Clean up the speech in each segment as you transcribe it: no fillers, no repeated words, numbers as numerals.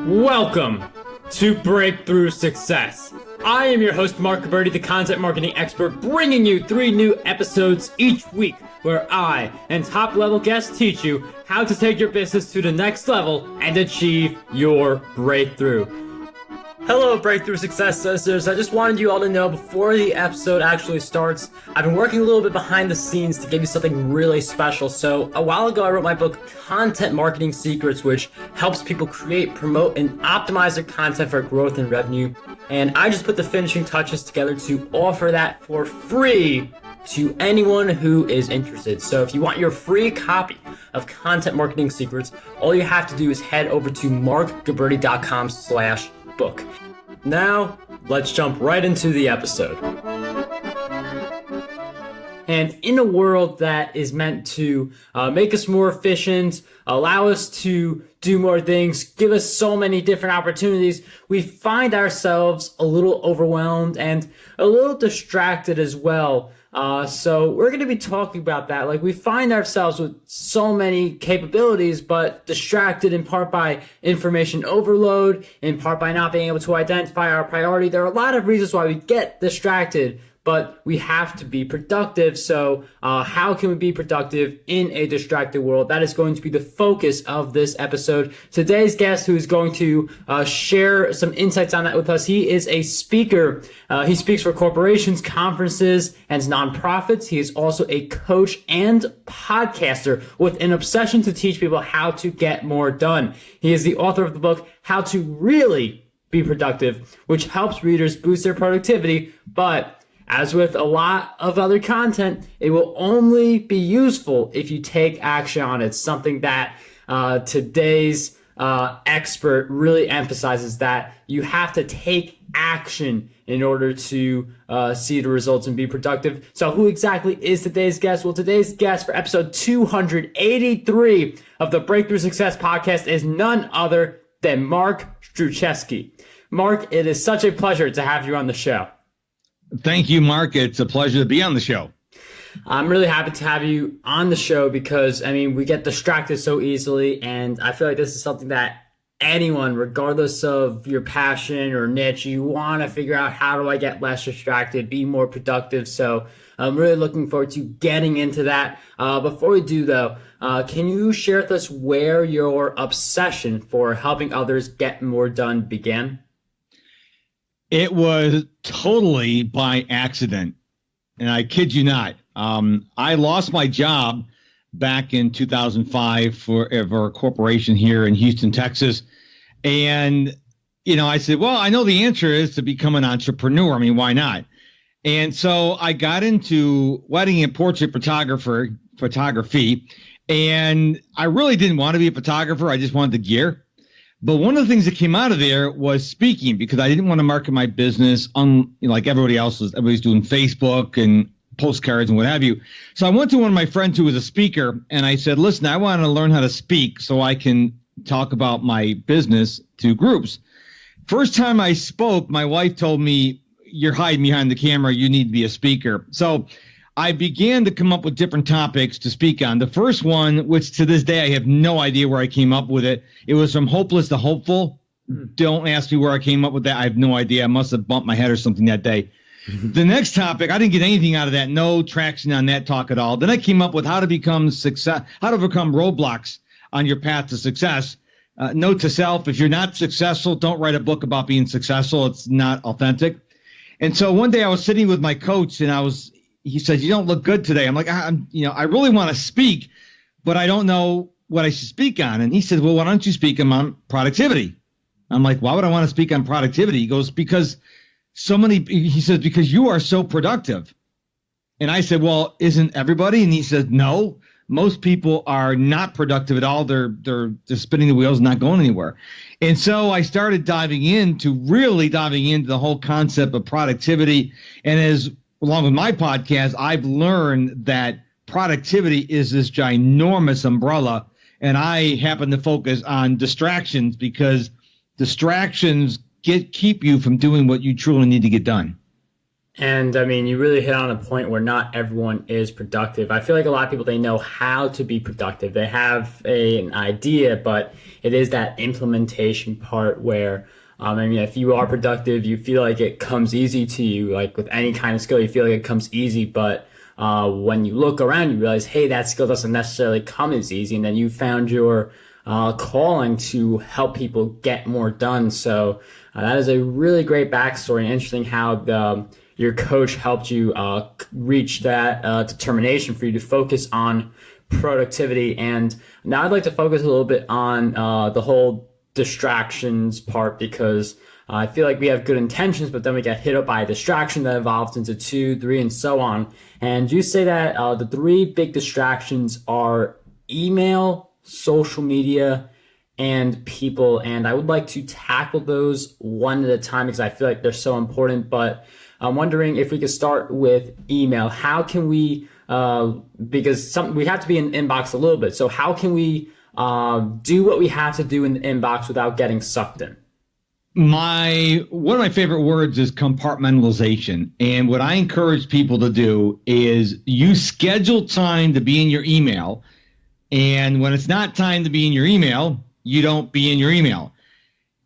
Welcome to Breakthrough Success. I am your host, Marc Guberti, the content marketing expert, bringing you 3 new episodes each week where I and top-level guests teach you how to take your business to the next level and achieve your breakthrough. Hello, Breakthrough Success listeners. I just wanted you all to know before the episode actually starts, I've been working a little bit behind the scenes to give you something really special. So a while ago, I wrote my book, Content Marketing Secrets, which helps people create, promote, and optimize their content for growth and revenue. And I just put the finishing touches together to offer that for free to anyone who is interested. So if you want your free copy of Content Marketing Secrets, all you have to do is head over to marcguberti.com/book. Now, let's jump right into the episode. And in a world that is meant to make us more efficient, allow us to do more things, give us so many different opportunities, we find ourselves a little overwhelmed and a little distracted as well. So we're going to be talking about that. Like, we find ourselves with so many capabilities, but distracted in part by information overload, in part by not being able to identify our priority. There are a lot of reasons why we get distracted, but we have to be productive. So how can we be productive in a distracted world? That is going to be the focus of this episode. Today's guest, who is going to share some insights on that with us, he is a speaker. He speaks for corporations, conferences, and nonprofits. He is also a coach and podcaster with an obsession to teach people how to get more done. He is the author of the book, How to Really Be Productive, which helps readers boost their productivity, but as with a lot of other content, it will only be useful if you take action on it. Something that today's expert really emphasizes, that you have to take action in order to see the results and be productive. So who exactly is today's guest? Well, today's guest for episode 283 of the Breakthrough Success podcast is none other than Marc Struczewski. Marc, it is such a pleasure to have you on the show. Thank you, Marc. It's a pleasure to be on the show. I'm really happy to have you on the show because, I mean, we get distracted so easily, and I feel like this is something that anyone, regardless of your passion or niche, you want to figure out, how do I get less distracted, be more productive? So I'm really looking forward to getting into that. Before we do, though, can you share with us where your obsession for helping others get more done began? It was totally by accident, and I kid you not. I lost my job back in 2005 for a corporation here in Houston, Texas. And, I said, well, I know the answer is to become an entrepreneur. I mean, why not? And so I got into wedding and portrait photography, and I really didn't want to be a photographer. I just wanted the gear. But one of the things that came out of there was speaking, because I didn't want to market my business like everybody else was. Everybody's doing Facebook and postcards and what have you. So I went to one of my friends who was a speaker, and I said, listen, I want to learn how to speak so I can talk about my business to groups. First time I spoke, my wife told me, you're hiding behind the camera. You need to be a speaker. So I began to come up with different topics to speak on. The first one, which to this day I have no idea where I came up with it. It was from hopeless to hopeful. Don't ask me where I came up with that. I have no idea. I must have bumped my head or something that day. The next topic, I didn't get anything out of that. No traction on that talk at all. Then I came up with how to overcome roadblocks on your path to success. Note to self, if you're not successful, don't write a book about being successful. It's not authentic. And so one day I was sitting with my coach, and he said, you don't look good today. I'm like, I really want to speak, but I don't know what I should speak on. And he said, well, why don't you speak on productivity? I'm like, why would I want to speak on productivity? He goes, because you are so productive. And I said, well, isn't everybody? And he said, no, most people are not productive at all. They're spinning the wheels, not going anywhere. And so I started diving into the whole concept of productivity. And along with my podcast, I've learned that productivity is this ginormous umbrella, and I happen to focus on distractions because distractions keep you from doing what you truly need to get done. And I mean, you really hit on a point where not everyone is productive. I feel like a lot of people, they know how to be productive. They have an idea, but it is that implementation part where, I mean, if you are productive, you feel like it comes easy to you. Like with any kind of skill, you feel like it comes easy, but when you look around, you realize, hey, that skill doesn't necessarily come as easy. And then you found your calling to help people get more done. So that is a really great backstory, and interesting how your coach helped you reach that determination for you to focus on productivity. And now I'd like to focus a little bit on the whole distractions part, because I feel like we have good intentions, but then we get hit up by a distraction that evolves into 2, 3, and so on. And you say that the 3 big distractions are email, social media, and people. And I would like to tackle those one at a time because I feel like they're so important. But I'm wondering if we could start with email. How can we, because we have to be in the inbox a little bit. So how can we do what we have to do in the inbox without getting sucked in? One of my favorite words is compartmentalization. And what I encourage people to do is you schedule time to be in your email. And when it's not time to be in your email, you don't be in your email.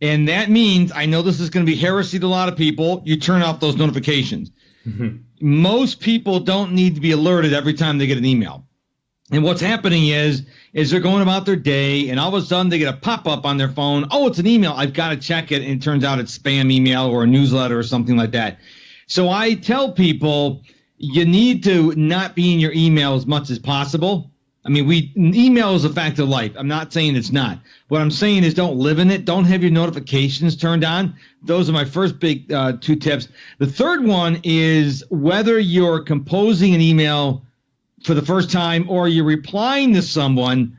And that means, I know this is going to be heresy to a lot of people, you turn off those notifications. Mm-hmm. Most people don't need to be alerted every time they get an email. And what's happening is they're going about their day, and all of a sudden they get a pop-up on their phone. Oh, it's an email. I've got to check it. And it turns out it's spam email or a newsletter or something like that. So I tell people you need to not be in your email as much as possible. I mean, email is a fact of life. I'm not saying it's not. What I'm saying is don't live in it. Don't have your notifications turned on. Those are my first big 2 tips. The third one is whether you're composing an email for the first time or you're replying to someone,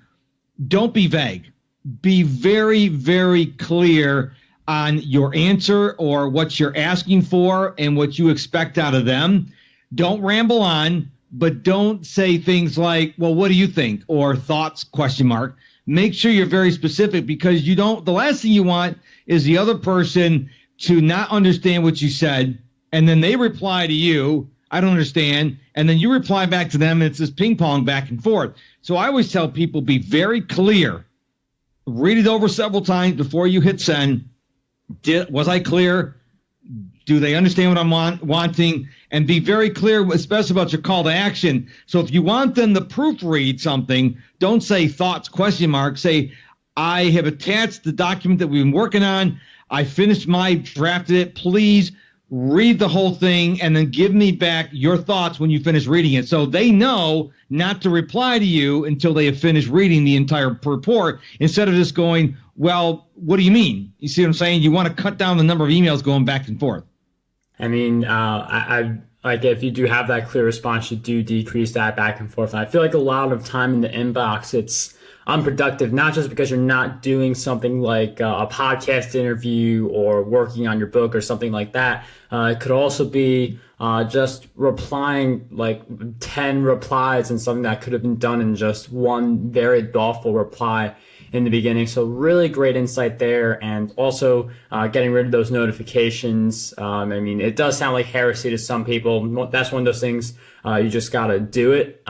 don't be vague. Be very, very clear on your answer or what you're asking for and what you expect out of them. Don't ramble on. But don't say things like, well, what do you think? Or thoughts, ? Make sure you're very specific, because the last thing you want is the other person to not understand what you said. And then they reply to you, I don't understand. And then you reply back to them, and it's this ping pong back and forth. So I always tell people, be very clear. Read it over several times before you hit send. Was I clear? Do they understand what I'm wanting? And be very clear, especially about your call to action. So if you want them to proofread something, don't say thoughts, ? Say, I have attached the document that we've been working on. I finished drafted it. Please read the whole thing and then give me back your thoughts when you finish reading it. So they know not to reply to you until they have finished reading the entire report, instead of just going, well, what do you mean? You see what I'm saying? You want to cut down the number of emails going back and forth. I mean, I like, if you do have that clear response, you do decrease that back and forth. And I feel like a lot of time in the inbox, it's unproductive, not just because you're not doing something like a podcast interview or working on your book or something like that. It could also be just replying like 10 replies and something that could have been done in just one very thoughtful reply in the beginning. So really great insight there. And also getting rid of those notifications. I mean, it does sound like heresy to some people. That's one of those things, you just got to do it.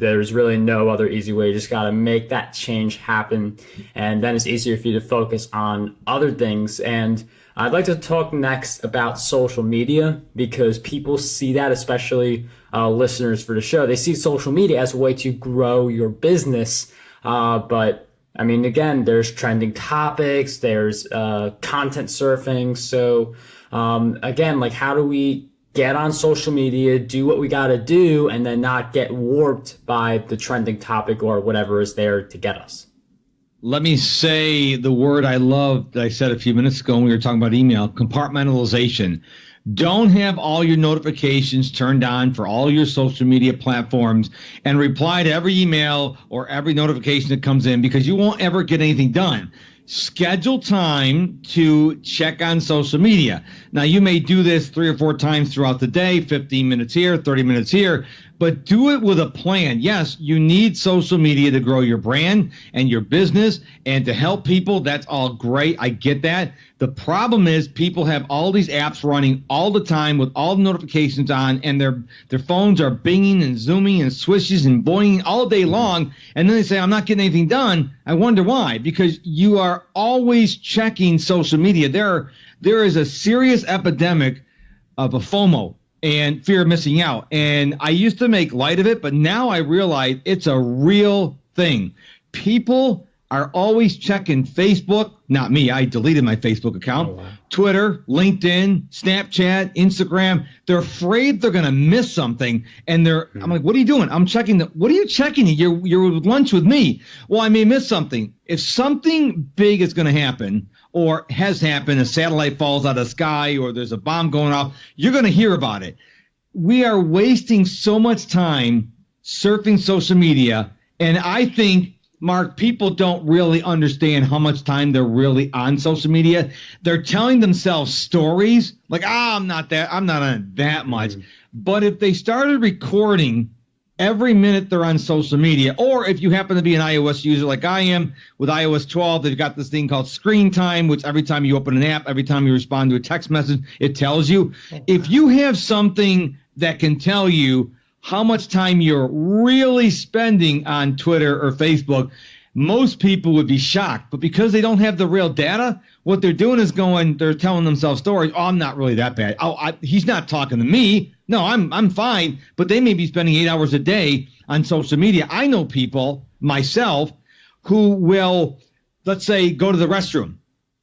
There's really no other easy way. You just got to make that change happen. And then it's easier for you to focus on other things. And I'd like to talk next about social media, because people see that, especially listeners for the show. They see social media as a way to grow your business. But I mean, again, there's trending topics, there's content surfing. So again, like, how do we get on social media, do what we got to do, and then not get warped by the trending topic or whatever is there to get us? Let me say the word I love that I said a few minutes ago when we were talking about email: compartmentalization. Don't have all your notifications turned on for all your social media platforms and reply to every email or every notification that comes in, because you won't ever get anything done. schedule time to check on social media. Now, you may do this 3 or 4 times throughout the day, 15 minutes here, 30 minutes here, but do it with a plan. Yes, you need social media to grow your brand and your business and to help people. That's all great. I get that. The problem is people have all these apps running all the time with all the notifications on, and their phones are binging and zooming and swishes and boinging all day long. And then they say, I'm not getting anything done. I wonder why. Because you are always checking social media. There is a serious epidemic of a FOMO and fear of missing out. And I used to make light of it, but now I realize it's a real thing. People are always checking Facebook. Not me. I deleted my Facebook account. Oh, wow. Twitter, LinkedIn, Snapchat, Instagram. They're afraid they're going to miss something. And I'm like, what are you doing? I'm checking. What are you checking? You're with lunch with me. Well, I may miss something. If something big is going to happen or has happened, a satellite falls out of the sky or there's a bomb going off, you're going to hear about it. We are wasting so much time surfing social media. And I think, Mark, people don't really understand how much time they're really on social media. They're telling themselves stories like, I'm not on that much. Mm-hmm. But if they started recording every minute they're on social media, or if you happen to be an iOS user like I am with iOS 12, they've got this thing called screen time, which every time you open an app, every time you respond to a text message, it tells you. If you have something that can tell you how much time you're really spending on Twitter or Facebook, most people would be shocked. But because they don't have the real data, what they're doing is they're telling themselves stories. Oh, I'm not really that bad. Oh, he's not talking to me. No, I'm fine. But they may be spending 8 hours a day on social media. I know people, myself, who will, let's say, go to the restroom,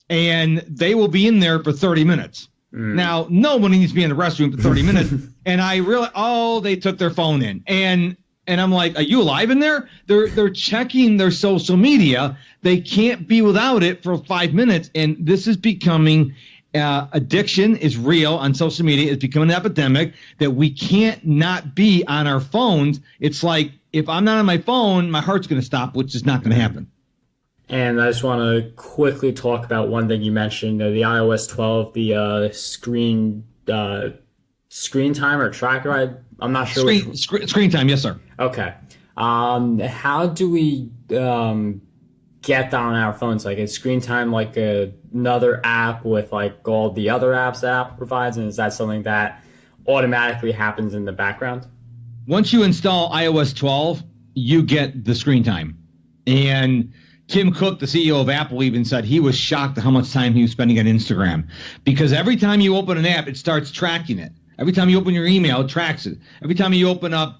and they will be in there for 30 minutes. Now, no one needs to be in the restroom for 30 minutes. And I realize, they took their phone in. And I'm like, are you alive in there? They're checking their social media. They can't be without it for 5 minutes. And this is becoming, addiction is real on social media. It's becoming an epidemic that we can't not be on our phones. It's like, if I'm not on my phone, my heart's going to stop, which is not going to happen. And I just want to quickly talk about one thing you mentioned, the iOS 12, the screen time or tracker. I'm not sure. Screen time, yes, sir. Okay. How do we get that on our phones? Like, is screen time like another app with like all the other apps that Apple provides, and is that something that automatically happens in the background? Once you install iOS 12, you get the screen time. And Tim Cook, the CEO of Apple, even said he was shocked at how much time he was spending on Instagram, because every time you open an app, it starts tracking it. Every time you open your email, it tracks it. Every time you open up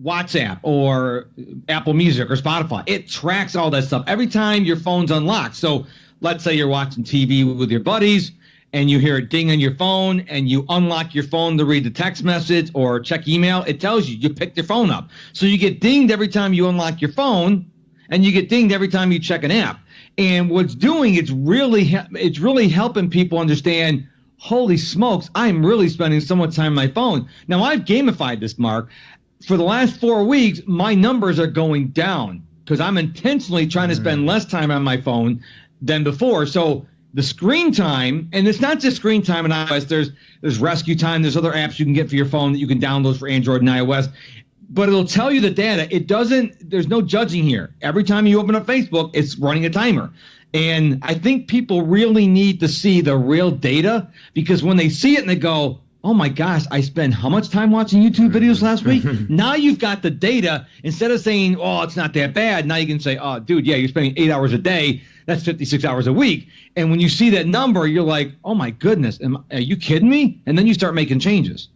WhatsApp or Apple Music or Spotify, it tracks all that stuff. Every time your phone's unlocked. So let's say you're watching TV with your buddies and you hear a ding on your phone and you unlock your phone to read the text message or check email. It tells you picked your phone up. So you get dinged every time you unlock your phone, and you get dinged every time you check an app. And what's doing, it's really helping people understand, holy smokes, I'm really spending so much time on my phone. Now, I've gamified this, Mark. For the last 4 weeks, my numbers are going down because I'm intentionally trying to spend less time on my phone than before. So the screen time, and it's not just screen time in iOS, there's rescue time, there's other apps you can get for your phone that you can download for Android and iOS. But it'll tell you the data. There's no judging here. Every time you open up Facebook, it's running a timer. And I think people really need to see the real data, because when they see it and they go, oh my gosh, I spent how much time watching YouTube videos last week? Now you've got the data. Instead of saying, oh, it's not that bad, now you can say, oh, dude, yeah, you're spending 8 hours a day. That's 56 hours a week. And when you see that number, you're like, oh my goodness, are you kidding me? And then you start making changes.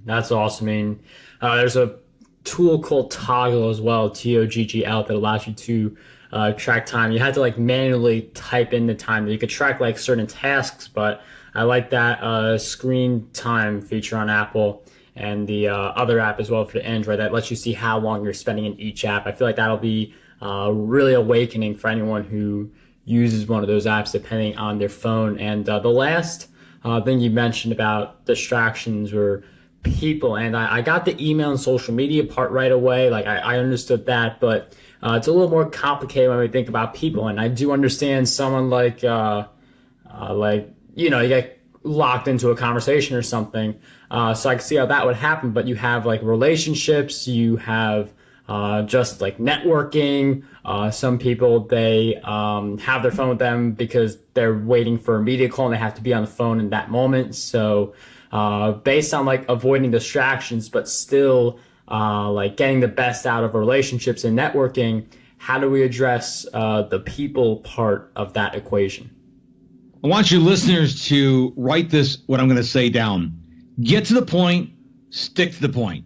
That's awesome. I mean, there's a tool called Toggle as well, TOGGL, that allows you to track time. You had to like manually type in the time. You could track like certain tasks, but I like that screen time feature on Apple and the other app as well for the Android that lets you see how long you're spending in each app. I feel like that'll be really awakening for anyone who uses one of those apps depending on their phone. And the last thing you mentioned about distractions were people, and I got the email and social media part right away. Like I understood that, but it's a little more complicated when we think about people. And I do understand someone like you get locked into a conversation or something. So I can see how that would happen. But you have like relationships, you have just like networking. Some people, they have their phone with them because they're waiting for a media call and they have to be on the phone in that moment. So based on like avoiding distractions, but still like getting the best out of relationships and networking, how do we address the people part of that equation? I want your listeners to write this, what I'm going to say, down. Get to the point, stick to the point.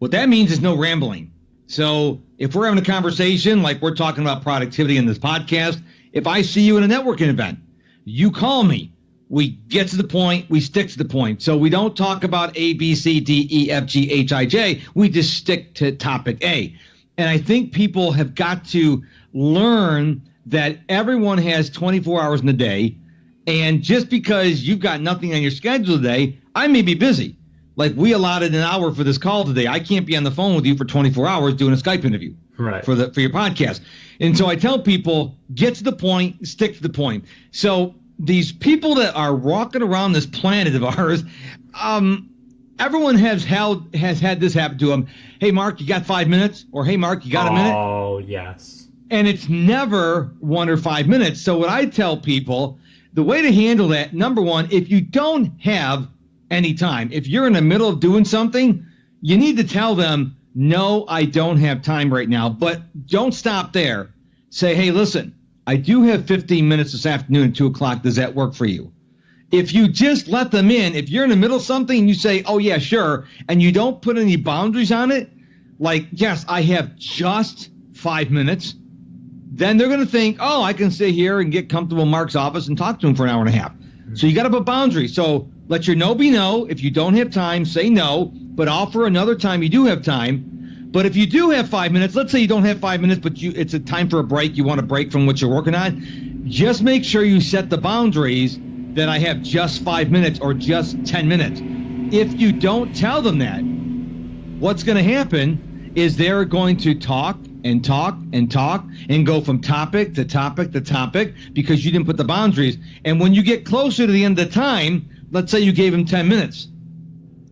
What that means is no rambling. So if we're having a conversation, like we're talking about productivity in this podcast, if I see you in a networking event, you call me. We get to the point, we stick to the point. So we don't talk about A, B, C, D, E, F, G, H, I, J. We just stick to topic A. And I think people have got to learn that everyone has 24 hours in a day. And just because you've got nothing on your schedule today, I may be busy. Like we allotted an hour for this call today. I can't be on the phone with you for 24 hours doing a Skype interview for your podcast. And so I tell people, get to the point, stick to the point. So these people that are walking around this planet of ours, everyone has had this happen to them. Hey, Mark, you got 5 minutes? Or hey, Mark, you got a minute? Oh, yes. And it's never 1 or 5 minutes. So what I tell people, the way to handle that, number one, if you don't have any time, if you're in the middle of doing something, you need to tell them, no, I don't have time right now. But don't stop there. Say, hey, listen, I do have 15 minutes this afternoon at 2 o'clock. Does that work for you? If you just let them in, if you're in the middle of something and you say, oh, yeah, sure, and you don't put any boundaries on it, like, yes, I have just 5 minutes, then they're going to think, oh, I can sit here and get comfortable in Mark's office and talk to him for an hour and a half. So you got to put boundaries. So let your no be no. If you don't have time, say no, but offer another time you do have time. But if you do have 5 minutes, let's say you don't have 5 minutes, but it's a time for a break, you want a break from what you're working on, just make sure you set the boundaries that I have just 5 minutes or just 10 minutes. If you don't tell them that, what's going to happen is they're going to talk and talk and talk and go from topic to topic to topic because you didn't put the boundaries. And when you get closer to the end of the time, let's say you gave them 10 minutes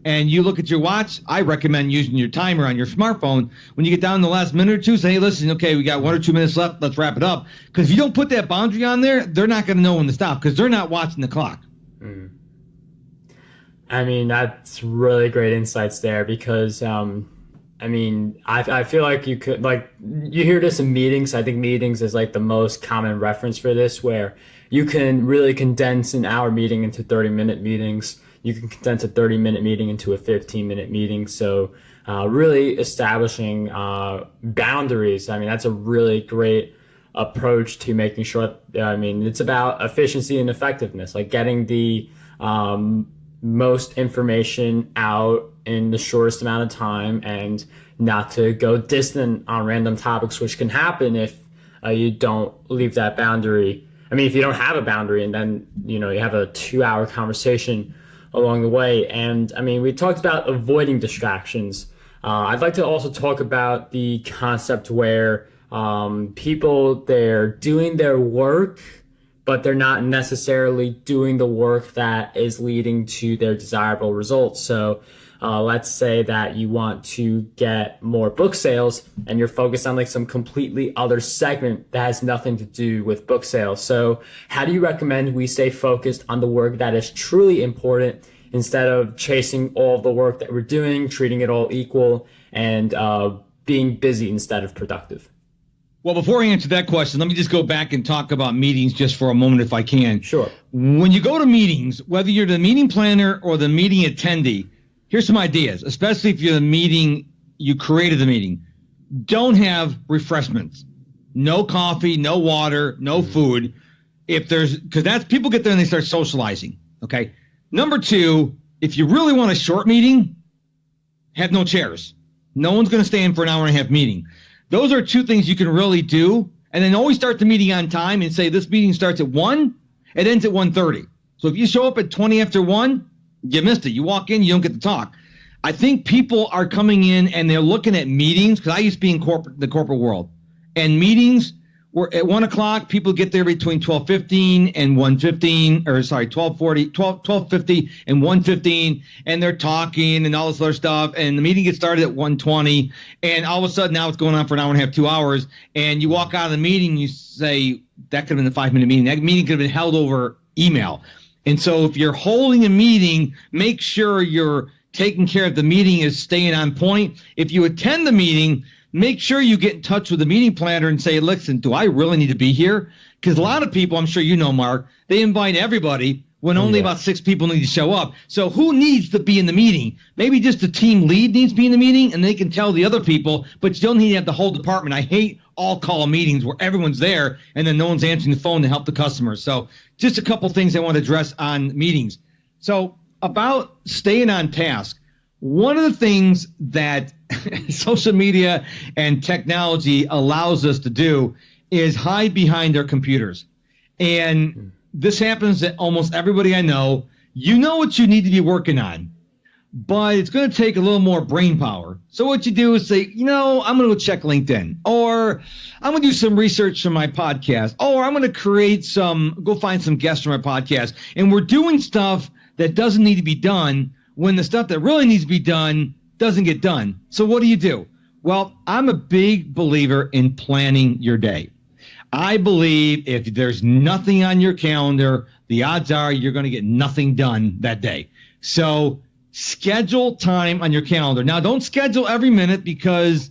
and you look at your watch, I recommend using your timer on your smartphone. When you get down to the last minute or two, say, hey, listen, okay, we got 1 or 2 minutes left. Let's wrap it up. Because if you don't put that boundary on there, they're not going to know when to stop because they're not watching the clock. Mm. I mean, that's really great insights there because, I feel like you could, like, you hear this in meetings. I think meetings is like the most common reference for this, where you can really condense an hour meeting into 30-minute meetings. You can condense a 30-minute meeting into a 15-minute meeting. So really establishing boundaries. I mean, that's a really great approach to making sure, it's about efficiency and effectiveness, like getting the most information out in the shortest amount of time and not to go distant on random topics, which can happen if you don't leave that boundary. I mean, if you don't have a boundary and then, you have a 2-hour conversation along the way. And I mean, we talked about avoiding distractions. I'd like to also talk about the concept where people, they're doing their work, but they're not necessarily doing the work that is leading to their desirable results. So let's say that you want to get more book sales and you're focused on like some completely other segment that has nothing to do with book sales. So how do you recommend we stay focused on the work that is truly important instead of chasing all of the work that we're doing, treating it all equal, and being busy instead of productive? Well, before I answer that question, let me just go back and talk about meetings just for a moment if I can. Sure. When you go to meetings, whether you're the meeting planner or the meeting attendee, here's some ideas, especially if you're the meeting, you created the meeting. Don't have refreshments. No coffee, no water, no food. Because that's, people get there and they start socializing. Okay. Number two, if you really want a short meeting, have no chairs. No one's going to stay in for an hour and a half meeting. Those are two things you can really do. And then always start the meeting on time and say this meeting starts at 1, it ends at 1:30. So if you show up at 20 after 1, you missed it. You walk in, you don't get to talk. I think people are coming in and they're looking at meetings, because I used to be in the corporate world. And meetings were at 1 o'clock. People get there between 12:15 and 1:15, or sorry, 12:50 and 1:15, and they're talking and all this other stuff. And the meeting gets started at 1:20, and all of a sudden now it's going on for an hour and a half, 2 hours. And you walk out of the meeting, you say that could have been a 5-minute meeting. That meeting could have been held over email. And so if you're holding a meeting, make sure you're taking care of the meeting is staying on point. If you attend the meeting, make sure you get in touch with the meeting planner and say, listen, do I really need to be here? Because a lot of people, I'm sure you know, Mark, they invite everybody when only about 6 people need to show up. So who needs to be in the meeting? Maybe just the team lead needs to be in the meeting, and they can tell the other people, but you don't need to have the whole department. I hate all-call meetings where everyone's there and then no one's answering the phone to help the customers. So just a couple things I want to address on meetings. So about staying on task, one of the things that social media and technology allows us to do is hide behind our computers. And this happens to almost everybody I know. You know what you need to be working on, but it's going to take a little more brain power. So what you do is say, I'm going to go check LinkedIn, or I'm going to do some research for my podcast, or I'm going to go find some guests for my podcast. And we're doing stuff that doesn't need to be done when the stuff that really needs to be done doesn't get done. So what do? Well, I'm a big believer in planning your day. I believe if there's nothing on your calendar, the odds are you're going to get nothing done that day. So schedule time on your calendar. Now, don't schedule every minute because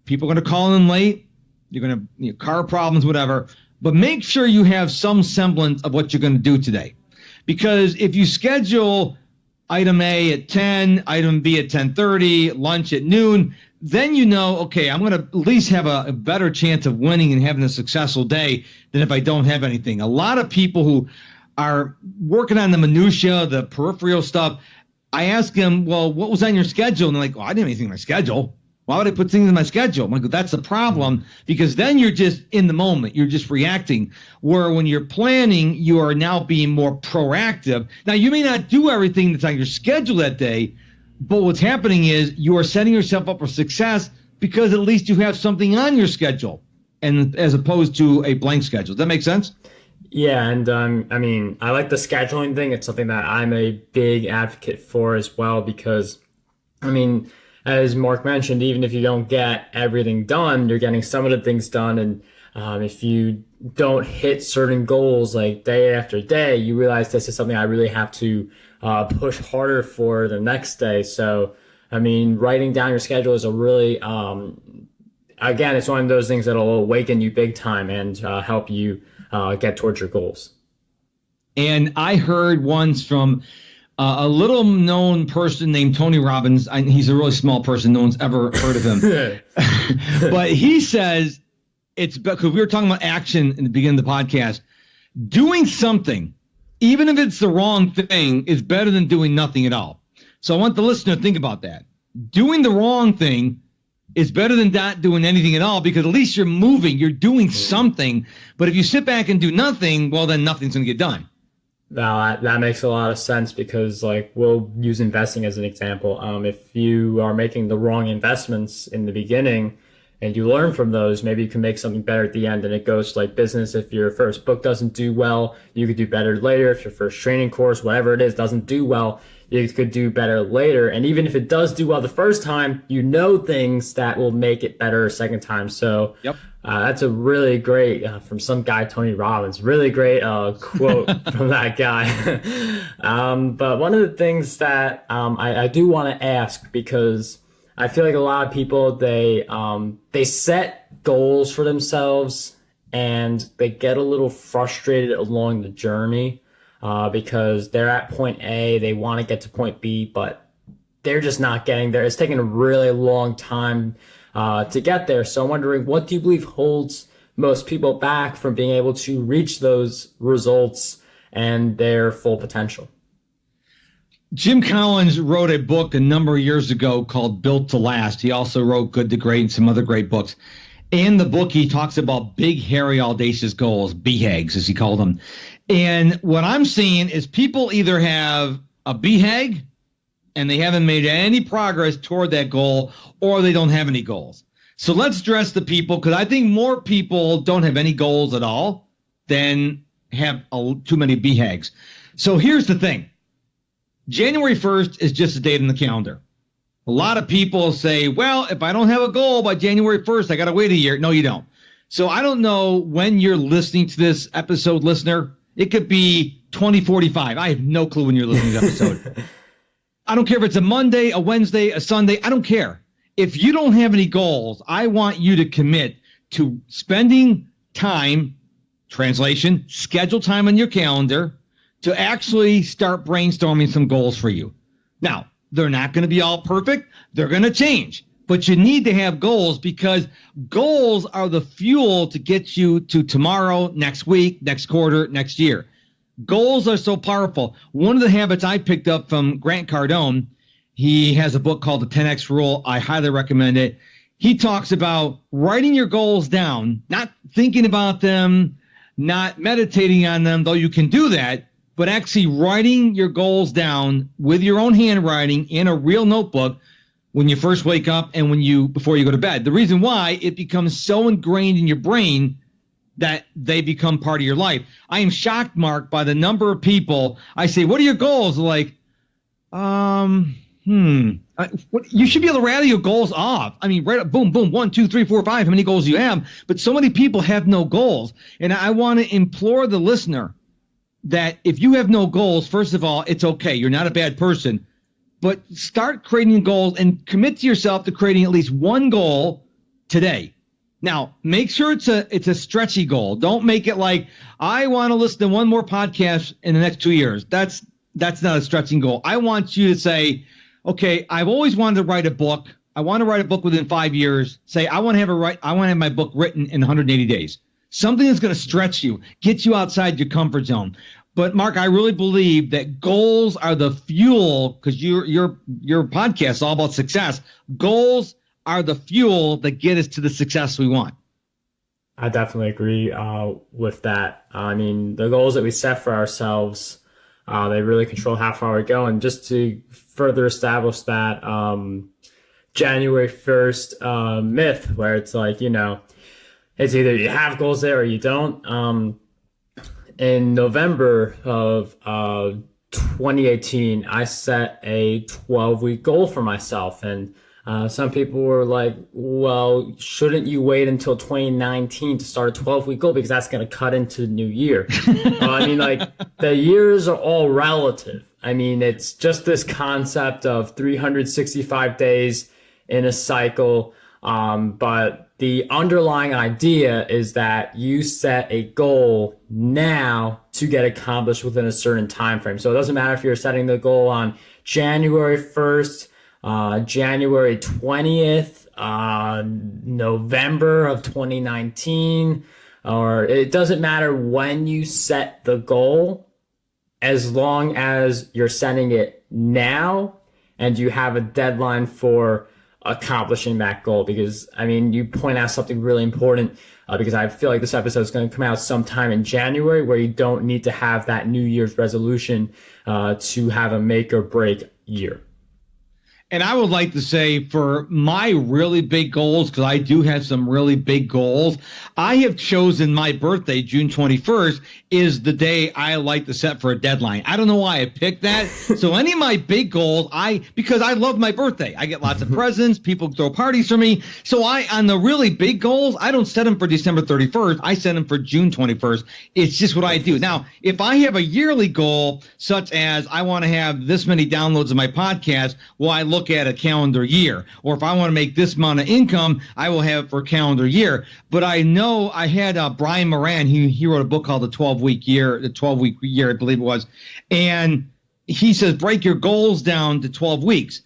people are going to call in late. You're going to car problems, whatever. But make sure you have some semblance of what you're going to do today. Because if you schedule item A at 10, item B at 10:30, lunch at noon, then okay, I'm going to at least have a better chance of winning and having a successful day than if I don't have anything. A lot of people who are working on the minutia, the peripheral stuff, I ask them, well, what was on your schedule? And they're like, well, I didn't have anything on my schedule. Why would I put things in my schedule? I'm like, that's the problem, because then you're just in the moment. You're just reacting. Where when you're planning, you are now being more proactive. Now, you may not do everything that's on your schedule that day, but what's happening is you are setting yourself up for success because at least you have something on your schedule, and as opposed to a blank schedule. Does that make sense? Yeah, and I like the scheduling thing. It's something that I'm a big advocate for as well because, as Mark mentioned, even if you don't get everything done, you're getting some of the things done. And if you don't hit certain goals like day after day, you realize this is something I really have to push harder for the next day. So, writing down your schedule is a really, again, it's one of those things that'll awaken you big time and help you get towards your goals. And I heard once from a little known person named Tony Robbins. He's a really small person. No one's ever heard of him. But he says it's because we were talking about action in the beginning of the podcast. Doing something, even if it's the wrong thing, is better than doing nothing at all. So I want the listener to think about that. Doing the wrong thing is better than not doing anything at all, because at least you're moving, you're doing something. But if you sit back and do nothing, well, then nothing's going to get done. Now, that makes a lot of sense because, we'll use investing as an example. If you are making the wrong investments in the beginning and you learn from those, maybe you can make something better at the end. And it goes like business. If your first book doesn't do well, you could do better later. If your first training course, whatever it is, doesn't do well, you could do better later. And even if it does do well the first time, things that will make it better a second time. So yep. That's a really great, from some guy, Tony Robbins, really great quote from that guy. But one of the things that I do want to ask, because I feel like a lot of people, they set goals for themselves and they get a little frustrated along the journey because they're at point A, they want to get to point B, but they're just not getting there. It's taking a really long time to get there. So I'm wondering, what do you believe holds most people back from being able to reach those results and their full potential? Jim Collins wrote a book a number of years ago called Built to Last. He also wrote Good to Great and some other great books. In the book, he talks about big, hairy, audacious goals, BHAGs, as he called them. And what I'm seeing is people either have a BHAG and they haven't made any progress toward that goal, or they don't have any goals. So let's address the people, because I think more people don't have any goals at all than have too many BHAGs. So here's the thing. January 1st is just a date on the calendar. A lot of people say, well, if I don't have a goal by January 1st, I got to wait a year. No, you don't. So I don't know when you're listening to this episode, listener. It could be 2045. I have no clue when you're listening to this episode. I don't care if it's a Monday, a Wednesday, a Sunday. I don't care. If you don't have any goals, I want you to commit to spending time, translation, schedule time on your calendar to actually start brainstorming some goals for you. Now, they're not going to be all perfect. They're going to change. But you need to have goals, because goals are the fuel to get you to tomorrow, next week, next quarter, next year. Goals are so powerful. One of the habits I picked up from Grant Cardone, he has a book called The 10X Rule. I highly recommend it. He talks about writing your goals down, not thinking about them, not meditating on them, though you can do that, but actually writing your goals down with your own handwriting in a real notebook when you first wake up and before you go to bed. The reason why, it becomes so ingrained in your brain that they become part of your life. I am shocked, Mark, by the number of people I say, what are your goals? They're like, you should be able to rattle your goals off. I mean, right up, boom, boom, 1, 2, 3, 4, 5, how many goals do you have? But so many people have no goals. And I want to implore the listener that if you have no goals, first of all, it's okay. You're not a bad person. But start creating goals and commit to yourself to creating at least one goal today. Now, make sure it's a stretchy goal. Don't make it like, I want to listen to one more podcast in the next 2 years. That's not a stretching goal. I want you to say, okay, I've always wanted to write a book. I want to write a book within 5 years. Say, I want to have my book written in 180 days. Something that's going to stretch you, get you outside your comfort zone. But Mark, I really believe that goals are the fuel, because your podcast is all about success. Goals are the fuel that get us to the success we want. I definitely agree with that. I mean, the goals that we set for ourselves, they really control how far we go. And just to further establish that January 1st myth, where it's like, it's either you have goals there or you don't. In November of 2018, I set a 12-week goal for myself. And some people were like, well, shouldn't you wait until 2019 to start a 12-week goal, because that's going to cut into the new year? I mean, like, the years are all relative. I mean, it's just this concept of 365 days in a cycle. But the underlying idea is that you set a goal now to get accomplished within a certain time frame. So it doesn't matter if you're setting the goal on January 1st, January 20th, November of 2019, or it doesn't matter when you set the goal, as long as you're setting it now and you have a deadline for accomplishing that goal. Because, I mean, you point out something really important, because I feel like this episode is going to come out sometime in January, where you don't need to have that New Year's resolution to have a make or break year. And I would like to say, for my really big goals, because I do have some really big goals, I have chosen my birthday, June 21st, is the day I like to set for a deadline. I don't know why I picked that. So any of my big goals, because I love my birthday. I get lots of presents. People throw parties for me. So on the really big goals, I don't set them for December 31st. I set them for June 21st. It's just what I do. Now, if I have a yearly goal, such as I want to have this many downloads of my podcast, well, I look at a calendar year. Or if I want to make this amount of income, I will have it for a calendar year. But I know I had Brian Moran, he wrote a book called The 12-Week Year, I believe it was. And he says, break your goals down to 12 weeks.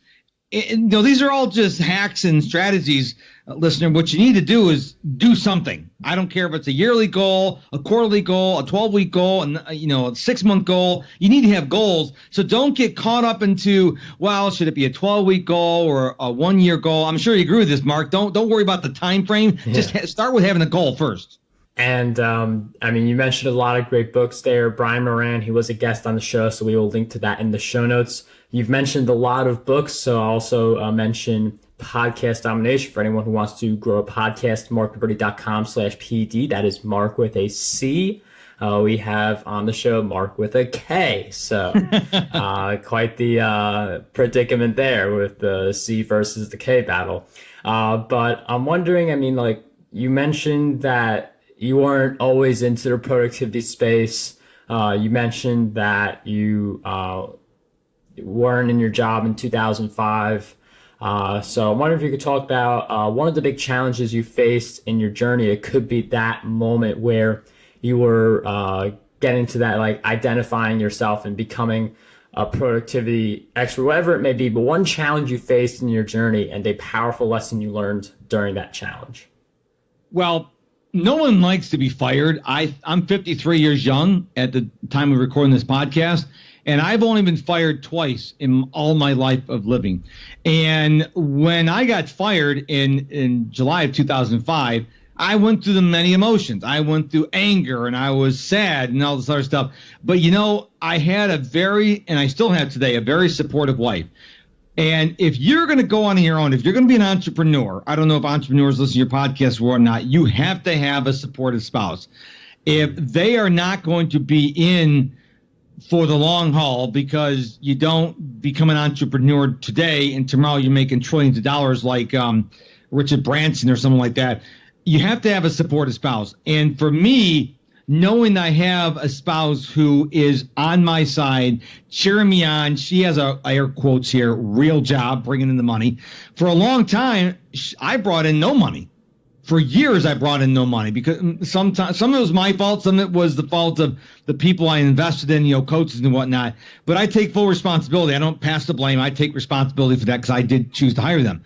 These are all just hacks and strategies, listener. What you need to do is do something. I don't care if it's a yearly goal, a quarterly goal, a 12-week goal, and a 6-month goal. You need to have goals. So don't get caught up into, well, should it be a 12-week goal or a 1-year goal? I'm sure you agree with this, Mark. Don't worry about the time frame. Yeah. Just start with having a goal first. And I mean, you mentioned a lot of great books there. Brian Moran, he was a guest on the show, so we will link to that in the show notes. You've mentioned a lot of books, so I'll also mention podcast domination for anyone who wants to grow a podcast. MarcGuberti.com/PD. That is Marc with a C. We have on the show Marc with a K. So quite the predicament there with the C versus the K battle. But I'm wondering, I mean, like you mentioned that you weren't always into the productivity space. You mentioned that you weren't in your job in 2005. So I wonder if you could talk about one of the big challenges you faced in your journey. It could be that moment where you were getting to that, like identifying yourself and becoming a productivity expert, whatever it may be. But one challenge you faced in your journey and a powerful lesson you learned during that challenge. Well, no one likes to be fired. I'm 53 years young at the time of recording this podcast, and I've only been fired twice in all my life of living. And when I got fired in July of 2005, I went through the many emotions. I went through anger, and I was sad and all this other stuff. But, you know, I had and I still have today, a very supportive wife. And if you're going to go on your own, if you're going to be an entrepreneur, I don't know if entrepreneurs listen to your podcast or not, you have to have a supportive spouse. If they are not going to be in for the long haul because you don't become an entrepreneur today and tomorrow you're making trillions of dollars like Richard Branson or something like that, you have to have a supportive spouse. And for me, knowing I have a spouse who is on my side, cheering me on, she has a, air quotes here, real job, bringing in the money. For a long time, I brought in no money. For years, I brought in no money because sometimes some of it was my fault, some of it was the fault of the people I invested in, you know, coaches and whatnot. But I take full responsibility. I don't pass the blame. I take responsibility for that because I did choose to hire them.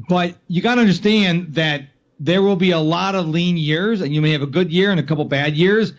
But you got to understand that there will be a lot of lean years, and you may have a good year and a couple bad years.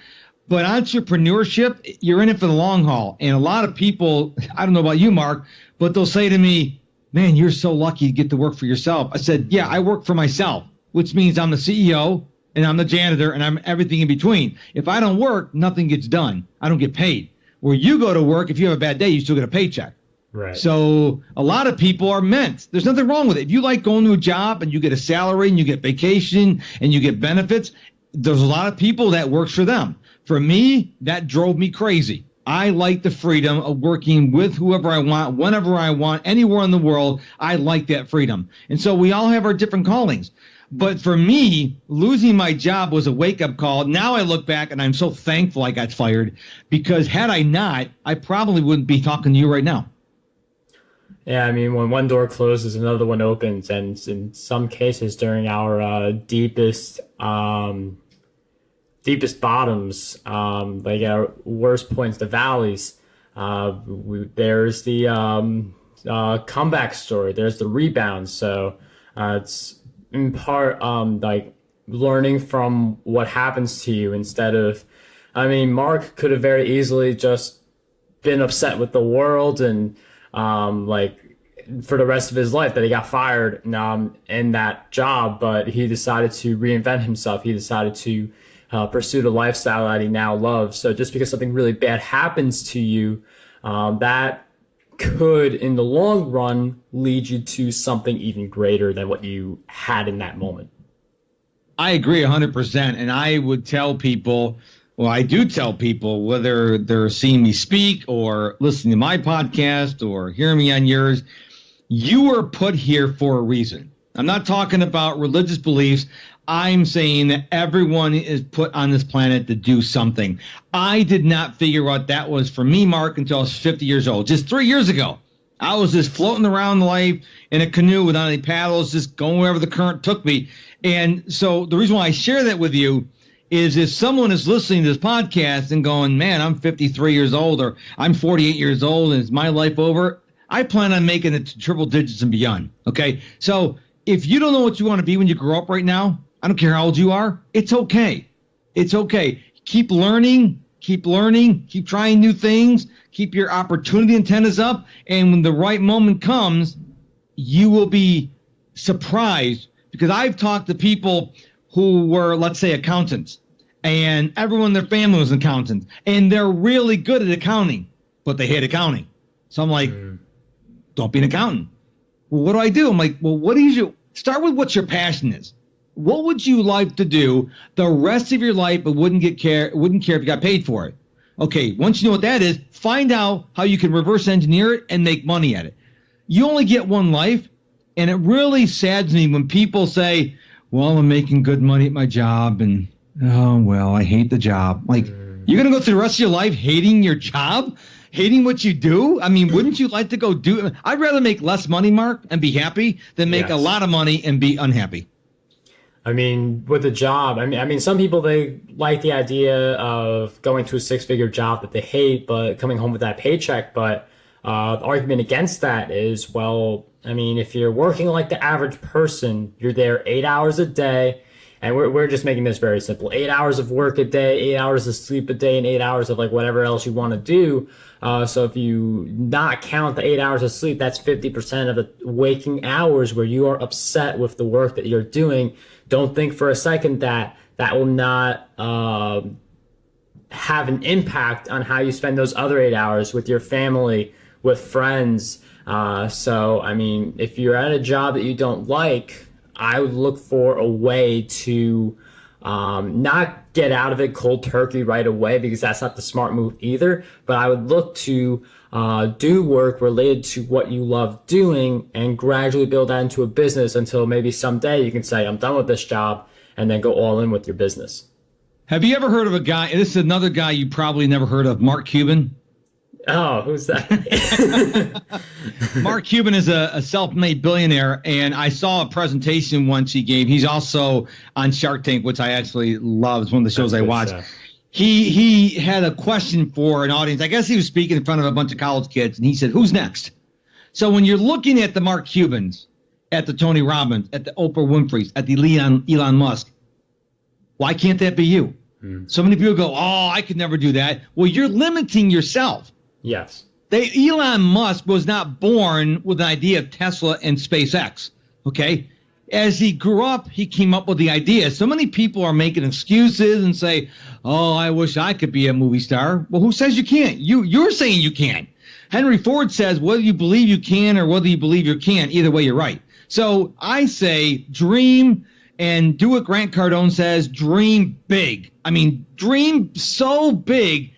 But entrepreneurship, you're in it for the long haul. And a lot of people, I don't know about you, Marc, but they'll say to me, man, you're so lucky to get to work for yourself. I said, yeah, I work for myself, which means I'm the CEO and I'm the janitor and I'm everything in between. If I don't work, nothing gets done. I don't get paid. Where you go to work, if you have a bad day, you still get a paycheck. Right. So a lot of people are meant. There's nothing wrong with it. If you like going to a job and you get a salary and you get vacation and you get benefits, there's a lot of people that works for them. For me, that drove me crazy. I like the freedom of working with whoever I want, whenever I want, anywhere in the world. I like that freedom. And so we all have our different callings. But for me, losing my job was a wake-up call. Now I look back and I'm so thankful I got fired because had I not, I probably wouldn't be talking to you right now. Yeah, I mean, when one door closes, another one opens, and in some cases, during our deepest bottoms, like our worst points, the valleys, there's the comeback story. There's the rebound. So it's in part like learning from what happens to you instead of, I mean, Marc could have very easily just been upset with the world and like for the rest of his life that he got fired in that job, but he decided to reinvent himself. He decided to pursue the lifestyle that he now loves. So just because something really bad happens to you, that could, in the long run, lead you to something even greater than what you had in that moment. I agree 100%. And I would tell people, well, I do tell people, whether they're seeing me speak or listening to my podcast or hearing me on yours, you were put here for a reason. I'm not talking about religious beliefs. I'm saying that everyone is put on this planet to do something. I did not figure out that was for me, Marc, until I was 50 years old. Just 3 years ago, I was just floating around life in a canoe without any paddles, just going wherever the current took me. And so the reason why I share that with you is if someone is listening to this podcast and going, man, I'm 53 years old or I'm 48 years old and is my life over? I plan on making it to triple digits and beyond. Okay. So if you don't know what you want to be when you grow up right now, I don't care how old you are. It's okay. It's okay. Keep learning, keep trying new things, keep your opportunity antennas up. And when the right moment comes, you will be surprised because I've talked to people who were, let's say, accountants, and everyone in their family was accountants, and they're really good at accounting, but they hate accounting. So I'm like, don't be an accountant. well, what do I do? I'm like, well, what do you start with what your passion is? What would you like to do the rest of your life, but wouldn't care if you got paid for it? Okay, once you know what that is, find out how you can reverse engineer it and make money at it. You only get one life, and it really saddens me when people say, well, I'm making good money at my job, and, oh, well, I hate the job. Like, you're going to go through the rest of your life hating your job? Hating what you do? I mean, wouldn't you like to go do it? I'd rather make less money, Mark, and be happy than make a lot of money and be unhappy. I mean, with a job, I mean, some people, they like the idea of going to a six-figure job that they hate, but coming home with that paycheck. But the argument against that is, well, I mean, if you're working like the average person, you're there 8 hours a day. And we're just making this very simple. 8 hours of work a day, 8 hours of sleep a day, and 8 hours of like whatever else you want to do. So if you not count the 8 hours of sleep, that's 50% of the waking hours where you are upset with the work that you're doing. Don't think for a second that will not have an impact on how you spend those other 8 hours with your family, with friends. So, I mean, if you're at a job that you don't like, I would look for a way to not get out of it cold turkey right away, because that's not the smart move either. But I would look to do work related to what you love doing and gradually build that into a business until maybe someday you can say, I'm done with this job, and then go all in with your business. Have you ever heard of a guy? This is another guy you probably never heard of, Mark Cuban. Oh, who's that? Mark Cuban is a self-made billionaire, and I saw a presentation once he gave. He's also on Shark Tank, which I actually love. It's one of the shows I watch. He had a question for an audience. I guess he was speaking in front of a bunch of college kids, and he said, who's next? So when you're looking at the Mark Cubans, at the Tony Robbins, at the Oprah Winfreys, at the Elon Musk, why can't that be you? So many people go, oh, I could never do that. Well, you're limiting yourself. Yes. Elon Musk was not born with an idea of Tesla and SpaceX, okay? As he grew up, he came up with the idea. So many people are making excuses and say, oh, I wish I could be a movie star. Well, who says you can't? You're saying you can. Henry Ford says whether you believe you can or whether you believe you can't, either way, you're right. So I say dream and do what Grant Cardone says, dream big. I mean, dream so big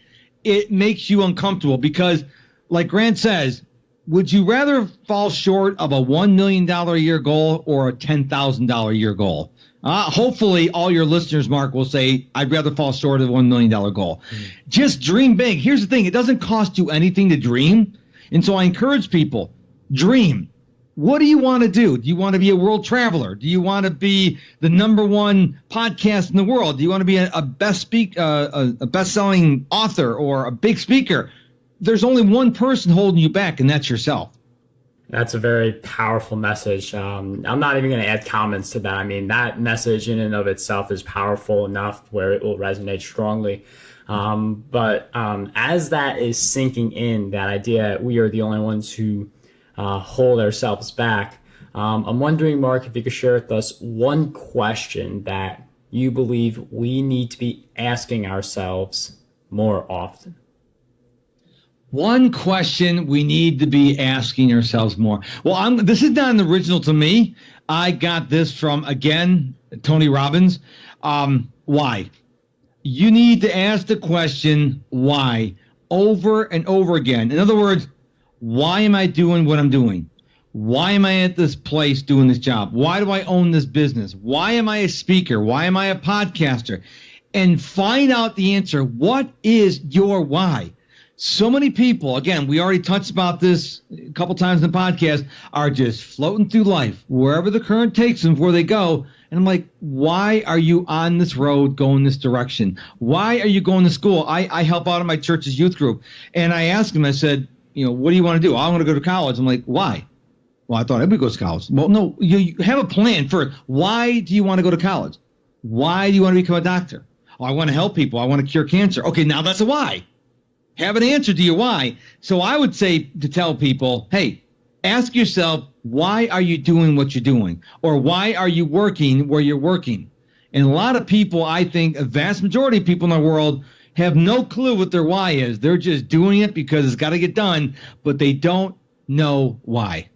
it makes you uncomfortable because, like Grant says, would you rather fall short of a $1 million a year goal or a $10,000 a year goal? Hopefully all your listeners, Mark, will say, I'd rather fall short of a $1 million goal. Just dream big. Here's the thing. It doesn't cost you anything to dream. And so I encourage people, dream. What do you want to do? Do you want to be a world traveler? Do you want to be the #1 podcast in the world? Do you want to be a best-selling author or a big speaker? There's only one person holding you back, and that's yourself. That's a very powerful message. I'm not even going to add comments to that. I mean, that message in and of itself is powerful enough where it will resonate strongly. But as that is sinking in, that idea we are the only ones who hold ourselves back, I'm wondering, Mark, if you could share with us one question that you believe we need to be asking ourselves more often. One question we need to be asking ourselves more. Well, this is not an original to me. I got this from, again, Tony Robbins. Why? You need to ask the question, why, over and over again. In other words, why am I doing what I'm doing? Why am I at this place doing this job? Why do I own this business? Why am I a speaker? Why am I a podcaster? And find out the answer. What is your why? So many people, again, we already touched about this a couple times in the podcast, are just floating through life, wherever the current takes them, where they go. And I'm like, why are you on this road going this direction? Why are you going to school? I help out in my church's youth group. And I asked him, I said, what do you want to do? I want to go to college. I'm like, why? Well, I thought everybody goes to college. Well, no, you have a plan for why do you want to go to college? Why do you want to become a doctor? Oh, I want to help people. I want to cure cancer. Okay, now that's a why. Have an answer to your why. So I would say to tell people, hey, ask yourself, why are you doing what you're doing? Or why are you working where you're working? And a lot of people, I think a vast majority of people in our world have no clue what their why is. They're just doing it because it's got to get done, but they don't know why.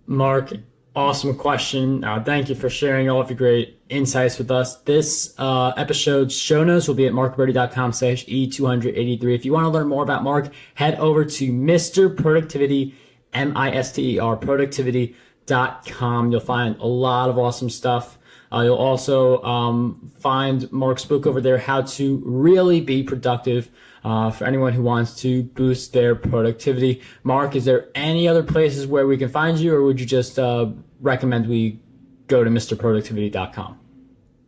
Marc, awesome question. Thank you for sharing all of your great insights with us. This episode's show notes will be at marcguberti.com/E283. If you want to learn more about Marc, head over to Mr. Productivity, MISTER, productivity.com. You'll find a lot of awesome stuff. You'll also find Marc's book over there, How to Really Be Productive, for anyone who wants to boost their productivity. Marc, is there any other places where we can find you, or would you just recommend we go to MrProductivity.com?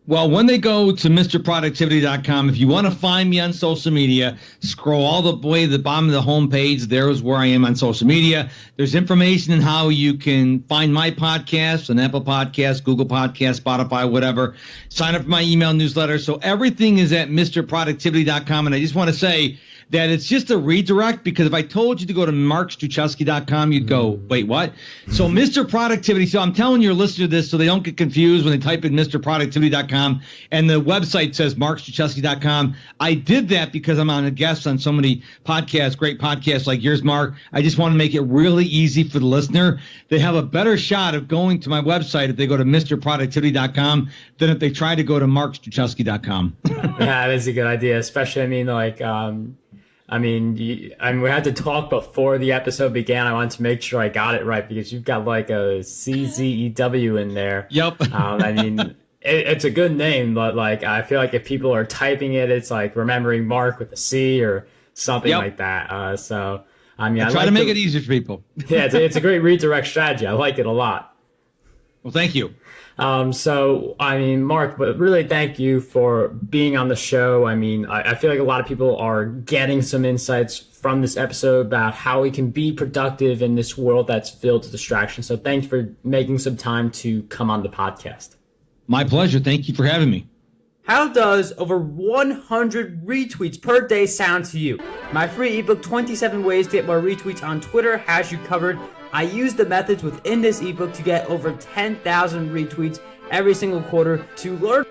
Well, when they go to MrProductivity.com, if you want to find me on social media, scroll all the way to the bottom of the homepage. There's where I am on social media. There's information on how you can find my podcast on Apple Podcasts, Google Podcasts, Spotify, whatever. Sign up for my email newsletter. So everything is at MrProductivity.com. And I just want to say that it's just a redirect, because if I told you to go to MarcStruczewski.com, you'd go, wait, what? So Mr. Productivity. So I'm telling your listener this so they don't get confused when they type in MrProductivity.com and the website says MarcStruczewski.com. I did that because I'm on a guest on so many podcasts, great podcasts like yours, Marc. I just want to make it really easy for the listener. They have a better shot of going to my website if they go to MrProductivity.com than if they try to go to MarcStruczewski.com. Yeah, that is a good idea, especially, we had to talk before the episode began. I wanted to make sure I got it right, because you've got like a CZEW in there. Yep. It's a good name, but like I feel like if people are typing it, it's like remembering Marc with a C or something like that. I try to make it easier for people. Yeah, it's a great redirect strategy. I like it a lot. Well, thank you. Marc, but really thank you for being on the show. I feel like a lot of people are getting some insights from this episode about how we can be productive in this world that's filled with distractions. So thanks for making some time to come on the podcast. My pleasure. Thank you for having me. How does over 100 retweets per day sound to you? My free ebook, 27 Ways to Get More Retweets on Twitter, has you covered. I use the methods within this ebook to get over 10,000 retweets every single quarter. To learn